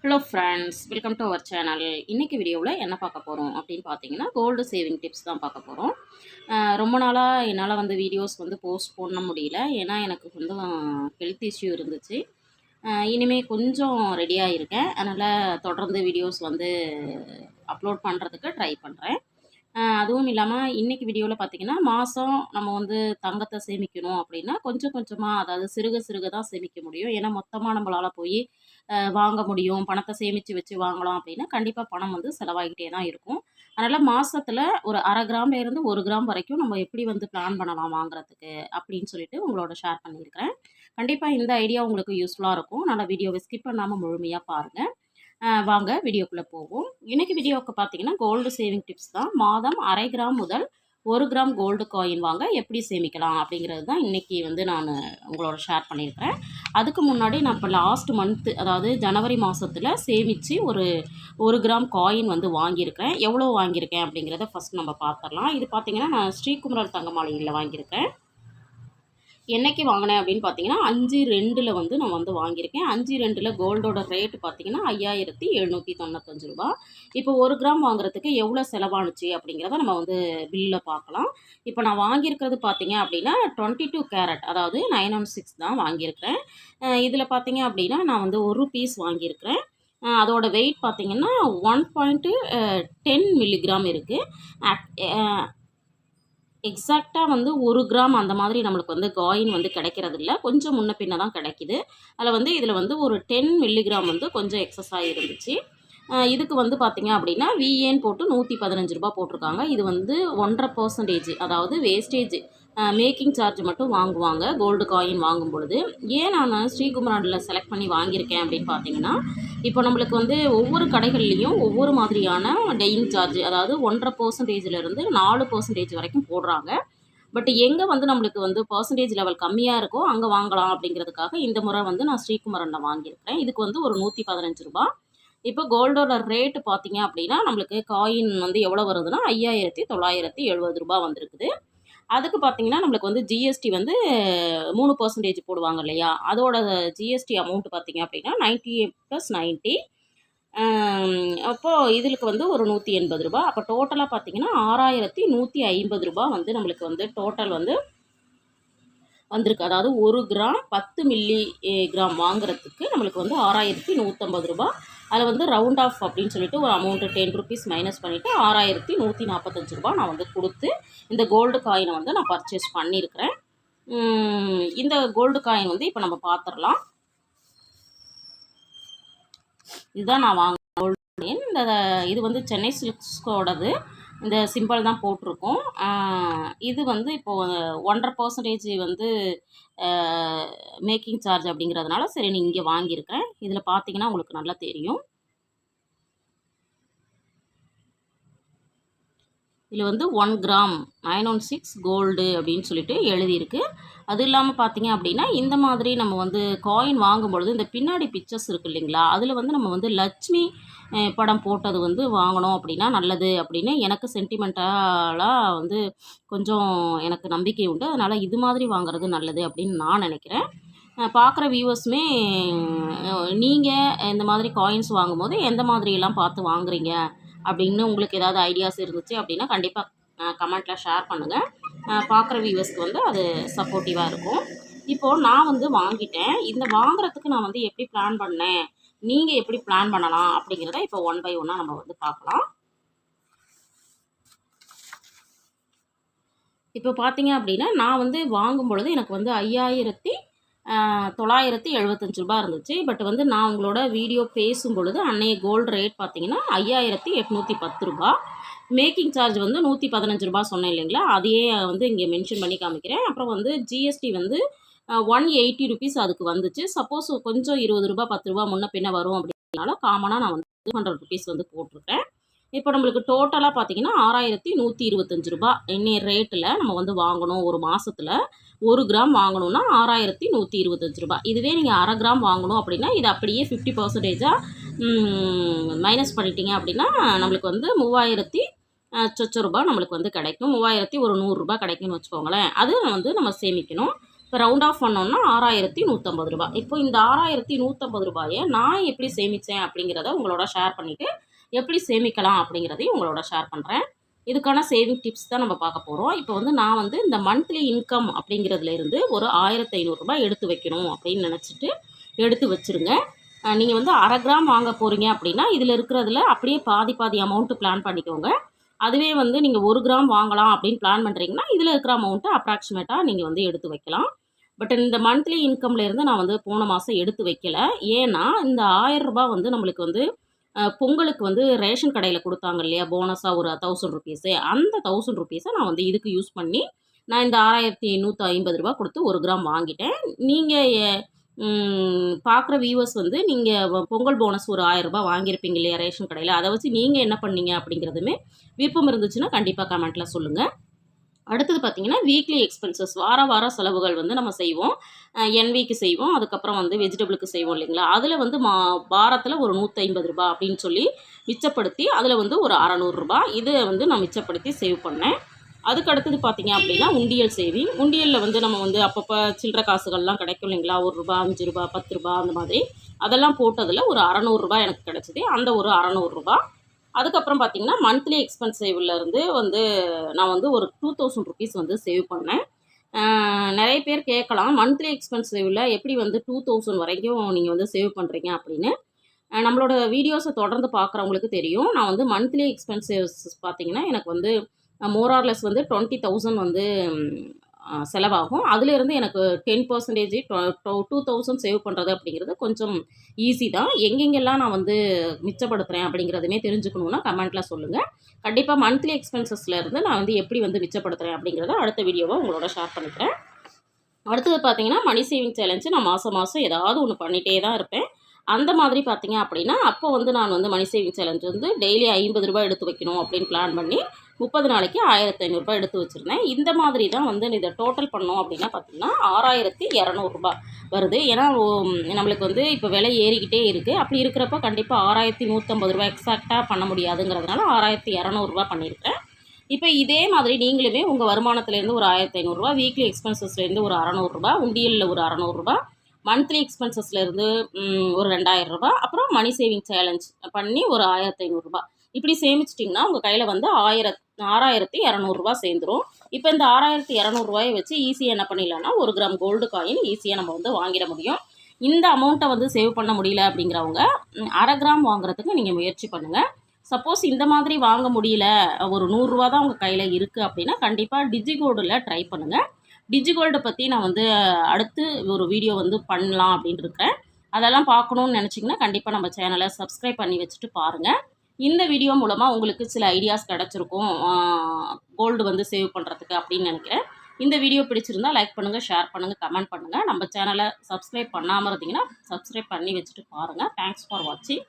Hello friends, welcome to our channel. இன்றைக்கி வீடியோவில் என்ன பார்க்க போகிறோம் அப்படின்னு பார்த்தீங்கன்னா, கோல்டு சேவிங் டிப்ஸ் தான் பார்க்க போகிறோம். ரொம்ப நாளாக என்னால் வீடியோஸ் போஸ்ட் பண்ண முடியல. ஏன்னா எனக்கு ஹெல்த் இஷ்யூ இருந்துச்சு. இனிமேல் கொஞ்சம் ரெடியாக இருக்கேன். அதனால் தொடர்ந்து வீடியோஸ் அப்லோட் பண்ணுறதுக்கு ட்ரை பண்ணுறேன். அதுவும் இல்லாமல் இன்றைக்கி வீடியோவில் பார்த்திங்கன்னா, மாதம் நம்ம தங்கத்தை சேமிக்கணும் அப்படின்னா கொஞ்சம் கொஞ்சமாக, அதாவது சிறுக சிறுக தான் சேமிக்க முடியும். ஏன்னா மொத்தமாக நம்மளால் போய் வாங்க முடியும், பணத்தை சேமித்து வச்சு வாங்கலாம் அப்படின்னா கண்டிப்பாக பணம் செலவாகிட்டே தான் இருக்கும். அதனால் மாதத்தில் ஒரு 1/2 கிராம்லேருந்து 1 கிராம் வரைக்கும் நம்ம எப்படி பிளான் பண்ணலாம் வாங்குறதுக்கு அப்படின்னு சொல்லிட்டு உங்களோட ஷேர் பண்ணியிருக்கிறேன். கண்டிப்பாக இந்த ஐடியா உங்களுக்கு யூஸ்ஃபுல்லாக இருக்கும். அதனால் வீடியோவை ஸ்கிப் பண்ணாமல் முழுமையாக பாருங்கள். வாங்க வீடியோக்குள்ளே போவோம். இன்றைக்கி வீடியோவுக்கு பார்த்தீங்கன்னா கோல்டு சேவிங் டிப்ஸ் தான். மாதம் 1/2 கிராம் முதல் 1 கிராம் கோல்டு காயின் வாங்க எப்படி சேமிக்கலாம் அப்படிங்கிறது தான் இன்றைக்கி நான் உங்களோட ஷேர் பண்ணியிருக்கிறேன். அதுக்கு முன்னாடி நான் இப்போ லாஸ்ட் மந்த்து, அதாவது ஜனவரி மாதத்தில் சேமித்து ஒரு 1 கிராம் காயின் வாங்கியிருக்கேன். எவ்வளோ வாங்கியிருக்கேன் அப்படிங்கிறத ஃபஸ்ட் நம்ம பார்த்துடலாம். இது பார்த்திங்கன்னா நான் ஸ்ரீகுமரர் தங்க மாளிகையில் வாங்கியிருக்கேன். என்னைக்கு வாங்கினேன் அப்படின்னு பார்த்தீங்கன்னா 5/2 நான் வாங்கியிருக்கேன். 5/2 கோல்டோட ரேட்டு பார்த்தீங்கன்னா 5795 ரூபா. இப்போ 1 கிராம் வாங்குறதுக்கு எவ்வளோ செலவானுச்சு அப்படிங்கிறத நம்ம பில்லில் பார்க்கலாம். இப்போ நான் வாங்கியிருக்கிறது பார்த்தீங்க அப்படின்னா 22 கேரட், அதாவது 916 தான் வாங்கியிருக்கிறேன். இதில் பார்த்தீங்க அப்படின்னா நான் ஒரு பீஸ் வாங்கியிருக்கிறேன். அதோட வெயிட் பார்த்தீங்கன்னா 1.10 மில்லிகிராம் இருக்குது. எக்ஸாக்டாக 1 கிராம் அந்த மாதிரி நம்மளுக்கு காயின் கிடைக்கிறதில்ல. கொஞ்சம் முன்ன பின்ன தான் கிடைக்கிது. அதில் இதில் ஒரு 10 மில்லிகிராம் கொஞ்சம் எக்ஸஸாக இருந்துச்சு. இதுக்கு பார்த்தீங்க அப்படின்னா விஏன்னு போட்டு 115 ரூபா போட்டிருக்காங்க. இது 1.5%, அதாவது வேஸ்டேஜ் மேக்கிங் சார்ஜ் மட்டும் வாங்குவாங்க கோல்டு காயின் வாங்கும் பொழுது. ஏன் நான் ஸ்ரீகுமரனில் செலக்ட் பண்ணி வாங்கியிருக்கேன் அப்படின்னு பார்த்தீங்கன்னா, இப்போ நம்மளுக்கு ஒவ்வொரு கடைகள்லேயும் ஒவ்வொரு மாதிரியான டெய்லிங் சார்ஜ், அதாவது 1.5%லேருந்து 4% வரைக்கும் போடுறாங்க. பட் எங்கே நம்மளுக்கு பர்சன்டேஜ் லெவல் கம்மியாக இருக்கோ அங்கே வாங்கலாம் அப்படிங்கிறதுக்காக இந்த முறை நான் ஸ்ரீகுமரனில் வாங்கியிருக்கிறேன். இதுக்கு ஒரு 115 ரூபா. இப்போ கோல்டோட ரேட்டு பார்த்தீங்க அப்படின்னா நம்மளுக்கு காயின் எவ்வளோ வருதுன்னா 5970 ரூபா வந்திருக்குது. அதுக்கு பார்த்தீங்கன்னா நம்மளுக்கு ஜிஎஸ்டி 3% போடுவாங்க இல்லையா, அதோட ஜிஎஸ்டி அமௌண்ட் பார்த்தீங்க அப்படின்னா 98 + 90. அப்போது இதுக்கு ஒரு 180 ரூபா. அப்போ டோட்டலாக பார்த்தீங்கன்னா 6150 ரூபா நம்மளுக்கு டோட்டல் வந்திருக்கு. அதாவது 1 கிராம் 10 மில்லி கிராம் வாங்குறதுக்கு நம்மளுக்கு 6150 ரூபா. அதில் ரவுண்ட் ஆஃப் அப்படின்னு சொல்லிட்டு ஒரு அமௌண்ட்டு 10 ருபீஸ் மைனஸ் பண்ணிவிட்டு 6145 ரூபா நான் கொடுத்து இந்த கோல்டு காயினை நான் பர்ச்சேஸ் பண்ணியிருக்கிறேன். இந்த கோல்டு காயின் இப்போ நம்ம பார்த்துடலாம். இதுதான் நான் வாங்கின கோல்டு காயின். இது சென்னை சில்க்ஸோடது. இந்த சிம்பிள் தான் போட்டிருக்கோம். இது இப்போது 1.5% மேக்கிங் சார்ஜ் அப்படிங்கிறதுனால சரி நான் இங்கே வாங்கியிருக்கிறேன். இதில் பார்த்தீங்கன்னா உங்களுக்கு நல்லா தெரியும். இதில் 1 கிராம் 916 கோல்டு அப்படின்னு சொல்லிட்டு எழுதியிருக்கு. அது இல்லாமல் பார்த்தீங்க அப்படின்னா இந்த மாதிரி நம்ம காயின் வாங்கும்பொழுது இந்த பின்னாடி பிக்சர்ஸ் இருக்குது இல்லைங்களா, அதில் நம்ம லட்சுமி படம் போட்டது வாங்கணும் அப்படின்னா நல்லது அப்படின்னு எனக்கு சென்டிமெண்ட்டாலாக கொஞ்சம் எனக்கு நம்பிக்கை உண்டு. அதனால் இது மாதிரி வாங்குறது நல்லது அப்படின்னு நான் நினைக்கிறேன். பார்க்குற வியூவர்ஸுமே நீங்கள் இந்த மாதிரி காயின்ஸ் வாங்கும்போது எந்த மாதிரியெல்லாம் பார்த்து வாங்குறீங்க அப்படின்னு உங்களுக்கு ஏதாவது ஐடியாஸ் இருந்துச்சு அப்படின்னா கண்டிப்பாக கமெண்ட்டில் ஷேர் பண்ணுங்கள். பார்க்குற வியூவர்ஸ்க்கு அது சப்போர்ட்டிவாக இருக்கும். இப்போது நான் வாங்கிட்டேன். இந்த வாங்குறதுக்கு நான் எப்படி பிளான் பண்ணேன், நீங்கள் எப்படி பிளான் பண்ணலாம் அப்படிங்கிறத இப்போ 1 by 1 நம்ம பார்க்கலாம். இப்போ பார்த்தீங்க அப்படின்னா நான் வாங்கும் பொழுது எனக்கு 5975 ரூபா இருந்துச்சு. பட் நான் உங்களோட வீடியோ பேசும் பொழுது அன்னைய கோல்டு ரேட் பார்த்தீங்கன்னா 5810 ரூபா. மேக்கிங் சார்ஜ் 115 ரூபா சொன்னேன் இல்லைங்களா, அதையே இங்கே மென்ஷன் பண்ணி காமிக்கிறேன். அப்புறம் ஜிஎஸ்டி 180 ருபீஸ் அதுக்கு வந்துச்சு. சப்போஸ் கொஞ்சம் 20 ரூபா 10 ரூபா முன்ன பின்ன வரும் அப்படின்னால காமனாக நான் 200 ருபீஸ் போட்டிருக்கேன். இப்போ நம்மளுக்கு டோட்டலாக பார்த்தீங்கன்னா 6125 ரூபா இன்னைய ரேட்டில் நம்ம வாங்கணும். ஒரு மாதத்தில் 1 கிராம் வாங்கணும்னா 6125 ரூபா. இதுவே நீங்கள் 1/2 கிராம் வாங்கணும் அப்படின்னா இது அப்படியே 50% மைனஸ் பண்ணிட்டீங்க அப்படின்னா நம்மளுக்கு 3000 சொச்ச ரூபா நம்மளுக்கு கிடைக்கும். 3100 ரூபா கிடைக்கும்னு வச்சுக்கோங்களேன். அது நம்ம சேமிக்கணும். இப்போ ரவுண்ட் ஆஃப் பண்ணோம்னா ரூ. 6150. இப்போ இந்த ரூ. 6150 நான் எப்படி சேமித்தேன் அப்படிங்கிறத உங்களோட ஷேர் பண்ணிவிட்டு எப்படி சேமிக்கலாம் அப்படிங்கிறதையும் உங்களோட ஷேர் பண்ணுறேன். இதுக்கான சேவிங் டிப்ஸ் தான் நம்ம பார்க்க போகிறோம். இப்போ வந்து நான் வந்து இந்த மந்த்லி இன்கம் அப்படிங்கிறதுலேருந்து ஒரு ரூ. 1500 எடுத்து வைக்கணும் அப்படின்னு நினச்சிட்டு எடுத்து வச்சுருங்க. நீங்கள் வந்து 1/2 கிராம் வாங்க போகிறீங்க அப்படின்னா இதில் இருக்கிறதுல அப்படியே பாதி பாதி அமௌண்ட்டு பிளான் பண்ணிக்கோங்க. அதுவே வந்து நீங்கள் 1 கிராம் வாங்கலாம் அப்படின்னு பிளான் பண்ணுறீங்கன்னா இதில் இருக்கிற அமௌண்ட்டை அப்ராக்சிமேட்டாக நீங்கள் வந்து எடுத்து வைக்கலாம். பட் இந்த மந்த்லி இன்கம்லேருந்து நான் வந்து போன மாதம் எடுத்து வைக்கல. ஏன்னா இந்த ரூ. 1000 வந்து நம்மளுக்கு வந்து பொங்கலுக்கு வந்து ரேஷன் கடையில் கொடுத்தாங்க இல்லையா, போனஸாக ஒரு ₹1000. அந்த ₹1000 நான் வந்து இதுக்கு யூஸ் பண்ணி நான் இந்த ரூ. 6150 கொடுத்து 1 கிராம் வாங்கிட்டேன். நீங்கள் பார்க்குற வியூவர்ஸ் வந்து நீங்கள் பொங்கல் போனஸ் ஒரு ரூ. 1000 வாங்கியிருப்பீங்க இல்லையா ரேஷன் கடையில், அதை வச்சு நீங்கள் என்ன பண்ணீங்க அப்படிங்கிறதுமே விருப்பம் இருந்துச்சுன்னா கண்டிப்பாக கமெண்ட்டில் சொல்லுங்கள். அடுத்தது பார்த்தீங்கன்னா வீக்லி எக்ஸ்பென்சஸ், வார செலவுகள் வந்து நம்ம செய்வோம். என்விக்கு செய்வோம், அதுக்கப்புறம் வந்து வெஜிடபிளுக்கு செய்வோம் இல்லைங்களா, அதில் வந்து வாரத்தில் ஒரு ரூ. 150 அப்படின்னு சொல்லி மிச்சப்படுத்தி அதில் வந்து ஒரு ரூ. 600 இதை வந்து நான் மிச்சப்படுத்தி சேவ் பண்ணேன். அதுக்கு அடுத்தது பார்த்தீங்க அப்படின்னா உண்டியல் சேவிங். உண்டியலில் வந்து நம்ம வந்து அப்பப்போ சில்லற காசுகள்லாம் கிடைக்கும் இல்லைங்களா, ரூ. 1, ரூ. 5, ரூ. 10 அந்த மாதிரி அதெல்லாம் போட்டதில் ஒரு ரூ. 600 எனக்கு கிடச்சிது. அந்த ஒரு ரூ. 600. அதுக்கப்புறம் பார்த்தீங்கன்னா மந்த்லி எக்ஸ்பென்ஸ் சேவ்லேருந்து வந்து நான் வந்து ஒரு ₹2000 வந்து சேவ் பண்ணேன். நிறைய பேர் கேட்கலாம், மந்த்லி எக்ஸ்பென்ஸ் சேவில் எப்படி வந்து 2000 வரைக்கும் நீங்கள் வந்து சேவ் பண்ணுறீங்க அப்படின்னு. நம்மளோட வீடியோஸை தொடர்ந்து பார்க்குறவங்களுக்கு தெரியும். நான் வந்து மந்த்லி எக்ஸ்பென்சஸ் பார்த்தீங்கன்னா எனக்கு வந்து மோரார்லெஸ் வந்து 20,000 வந்து செலவாகும். அதிலிருந்து எனக்கு 10% 2000 சேவ் பண்ணுறது அப்படிங்கிறது கொஞ்சம் ஈஸி தான். எங்கெங்கெல்லாம் நான் வந்து மிச்சப்படுத்துகிறேன் அப்படிங்கிறதுமே தெரிஞ்சுக்கணுன்னா கமெண்ட்டில் சொல்லுங்கள். கண்டிப்பாக மந்த்லி எக்ஸ்பென்சஸ்லேருந்து நான் வந்து எப்படி வந்து மிச்சப்படுத்துகிறேன் அப்படிங்கிறத அடுத்த வீடியோவை உங்களோட ஷேர் பண்ணிக்கிறேன். அடுத்தது பார்த்தீங்கன்னா மணி சேவிங் சேலஞ்சு நான் மாதம் ஏதாவது ஒன்று பண்ணிகிட்டே தான் இருப்பேன். அந்த மாதிரி பார்த்தீங்க அப்படின்னா அப்போ வந்து நான் வந்து மணி சேவிங் சேலஞ்ச் வந்து டெய்லி ரூ. 50 எடுத்து வைக்கணும் அப்படின்னு பிளான் பண்ணி 30 நாளைக்கு ரூ. 1500 எடுத்து வச்சுருந்தேன். இந்த மாதிரி தான் வந்து இதை டோட்டல் பண்ணோம் அப்படின்னா பார்த்தீங்கன்னா ரூ. 6200 வருது. ஏன்னா நம்மளுக்கு வந்து இப்போ விலை ஏறிக்கிட்டே இருக்குது. அப்படி இருக்கிறப்ப கண்டிப்பாக ரூ. 6150 எக்ஸாக்டாக பண்ண முடியாதுங்கிறதுனால ரூ. 6200 பண்ணியிருக்கேன். இப்போ இதே மாதிரி நீங்களுமே உங்கள் வருமானத்துலேருந்து ஒரு ரூ. 1500, வீக்லி எக்ஸ்பென்சஸ்லேருந்து ஒரு ரூ. 600, உண்டியலில் ஒரு ரூ. 600, மந்த்லி எக்ஸ்பென்சஸ்லேருந்து ஒரு ரூ. 2000, அப்புறம் மணி சேவிங் சேலஞ்ச் பண்ணி ஒரு ரூ. 1500 இப்படி சேமிச்சிட்டிங்கன்னா உங்கள் கையில் வந்து ரூ. 6200 சேர்ந்துடும். இப்போ இந்த ரூ. 6200 வச்சு ஈஸியாக என்ன பண்ணிடலாம்னா 1 கிராம் கோல்டு காயின் ஈஸியாக நம்ம வந்து வாங்கிட முடியும். இந்த அமௌண்ட்டை வந்து சேவ் பண்ண முடியல அப்படிங்கிறவங்க 1/2 கிராம் வாங்குறதுக்கு நீங்கள் முயற்சி பண்ணுங்கள். சப்போஸ் இந்த மாதிரி வாங்க முடியல, ஒரு ரூ. 100 தான் உங்கள் கையில் இருக்குது அப்படின்னா கண்டிப்பாக டிஜிகோல்டில் ட்ரை பண்ணுங்கள். டிஜிகோல்டை பற்றி நான் வந்து அடுத்து ஒரு வீடியோ வந்து பண்ணலாம் அப்படின்னு இருக்கேன். அதெல்லாம் பார்க்கணுன்னு நினச்சிங்கன்னா கண்டிப்பாக நம்ம சேனலை சப்ஸ்கிரைப் பண்ணி வச்சுட்டு பாருங்கள். இந்த வீடியோ மூலமாக உங்களுக்கு சில ஐடியாஸ் கிடச்சிருக்கும் கோல்டு வந்து சேவ் பண்ணுறதுக்கு அப்படின்னு நினைக்கிறேன். இந்த வீடியோ பிடிச்சிருந்தா லைக் பண்ணுங்கள், ஷேர் பண்ணுங்கள், கமெண்ட் பண்ணுங்கள். நம்ம சேனலை சப்ஸ்கிரைப் பண்ணாமல் இருந்தீங்கன்னா சப்ஸ்கிரைப் பண்ணி வச்சுட்டு பாருங்கள். தேங்க்ஸ் ஃபார் வாட்சிங்.